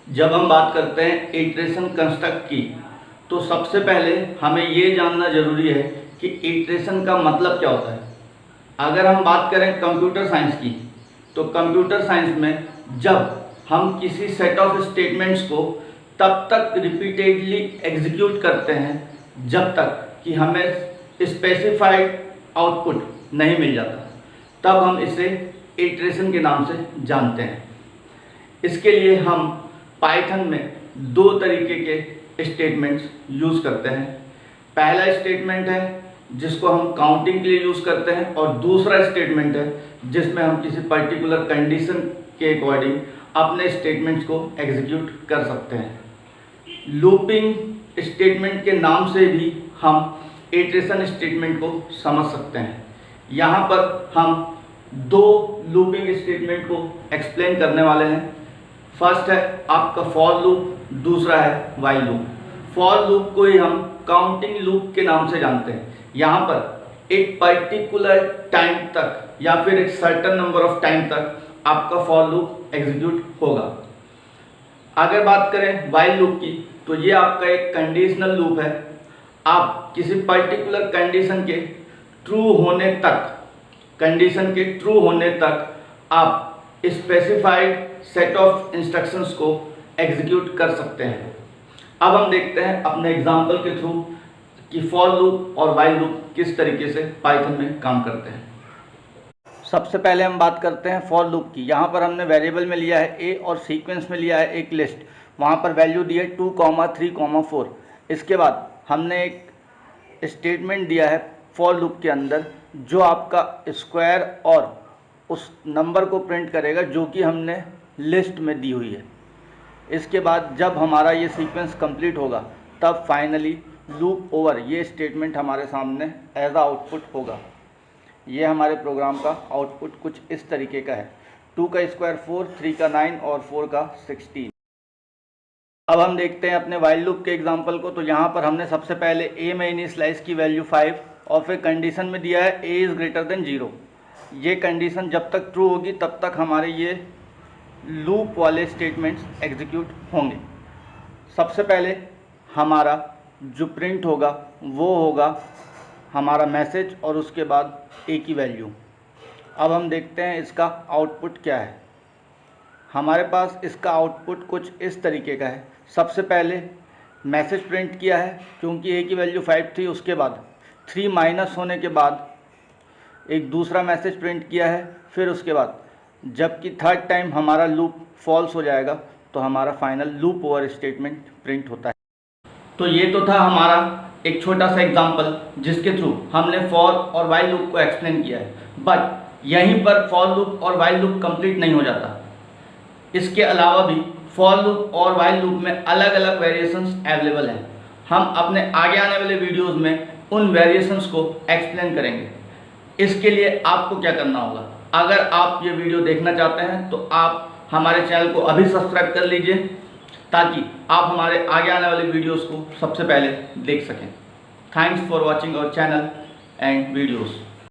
जब हम बात करते हैं इटरेशन कंस्ट्रक्ट की, तो सबसे पहले हमें ये जानना ज़रूरी है कि इटरेशन का मतलब क्या होता है। अगर हम बात करें कंप्यूटर साइंस की, तो कंप्यूटर साइंस में जब हम किसी सेट ऑफ स्टेटमेंट्स को तब तक रिपीटेडली एग्जीक्यूट करते हैं जब तक कि हमें स्पेसिफाइड आउटपुट नहीं मिल जाता, तब हम इसे इटरेशन के नाम से जानते हैं। इसके लिए हम पाइथन में दो तरीके के स्टेटमेंट्स यूज़ करते हैं। पहला स्टेटमेंट है जिसको हम काउंटिंग के लिए यूज़ करते हैं, और दूसरा स्टेटमेंट है जिसमें हम किसी पर्टिकुलर कंडीशन के अकॉर्डिंग अपने स्टेटमेंट्स को एग्जीक्यूट कर सकते हैं। लूपिंग स्टेटमेंट के नाम से भी हम इटरेशन स्टेटमेंट को समझ सकते हैं। यहाँ पर हम दो लूपिंग स्टेटमेंट को एक्सप्लेन करने वाले हैं। फर्स्ट है आपका फॉर लूप, दूसरा है वाइल लूप। फॉर लूप को ही हम काउंटिंग लूप के नाम से जानते हैं। यहाँ पर एक पर्टिकुलर टाइम तक या फिर एक सर्टेन नंबर ऑफ टाइम तक आपका फॉर लूप एग्जीक्यूट होगा। अगर बात करें वाइल लूप की, तो ये आपका एक कंडीशनल लूप है। आप किसी पर्टिकुलर कंडीशन के ट्रू होने तक आप स्पेसिफाइड सेट ऑफ इंस्ट्रक्शंस को एग्जीक्यूट कर सकते हैं। अब हम देखते हैं अपने एग्जांपल के थ्रू कि फॉर लूप और वाइल लूप किस तरीके से पाइथन में काम करते हैं। सबसे पहले हम बात करते हैं फॉर लूप की। यहाँ पर हमने वेरिएबल में लिया है ए और सीक्वेंस में लिया है एक लिस्ट। वहाँ पर वैल्यू दी है 2, 3, 4। इसके बाद हमने एक स्टेटमेंट दिया है फॉर लूप के अंदर जो आपका स्क्वायर और उस नंबर को प्रिंट करेगा जो कि हमने लिस्ट में दी हुई है। इसके बाद जब हमारा ये सीक्वेंस कंप्लीट होगा तब फाइनली लूप ओवर ये स्टेटमेंट हमारे सामने एज आउटपुट होगा। ये हमारे प्रोग्राम का आउटपुट कुछ इस तरीके का है। 2 का स्क्वायर 4, 3 का 9 और 4 का 16। अब हम देखते हैं अपने वाइल लूप के एग्जांपल को। तो यहाँ पर हमने सबसे पहले ए में इनिशियलाइज की वैल्यू 5 और फिर कंडीशन में दिया है ए इज़ ग्रेटर देन 0। ये कंडीशन जब तक ट्रू होगी तब तक हमारे ये लूप वाले स्टेटमेंट्स एग्जीक्यूट होंगे। सबसे पहले हमारा जो प्रिंट होगा वो होगा हमारा मैसेज और उसके बाद ए की वैल्यू। अब हम देखते हैं इसका आउटपुट क्या है। हमारे पास इसका आउटपुट कुछ इस तरीके का है। सबसे पहले मैसेज प्रिंट किया है क्योंकि ए की वैल्यू 5 थी। उसके बाद 3 माइनस होने के बाद एक दूसरा मैसेज प्रिंट किया है। फिर उसके बाद जबकि थर्ड टाइम हमारा लूप फॉल्स हो जाएगा तो हमारा final loop over statement print होता है। तो ये तो था हमारा एक छोटा सा एग्जांपल जिसके थ्रू हमने फॉर और वाइल लूप को एक्सप्लेन किया है। बट यहीं पर फॉर लूप और वाइल लूप कंप्लीट नहीं हो जाता। इसके अलावा भी फॉर लूप और वाइल लूप में अलग अलग वेरिएशंस अवेलेबल हैं। हम अपने आगे आने वाले वीडियोज़ में उन वेरिएशंस को एक्सप्लेन करेंगे। इसके लिए आपको क्या करना होगा, अगर आप ये वीडियो देखना चाहते हैं तो आप हमारे चैनल को अभी सब्सक्राइब कर लीजिए ताकि आप हमारे आगे आने वाले वीडियोस को सबसे पहले देख सकें। Thanks for watching our channel and videos.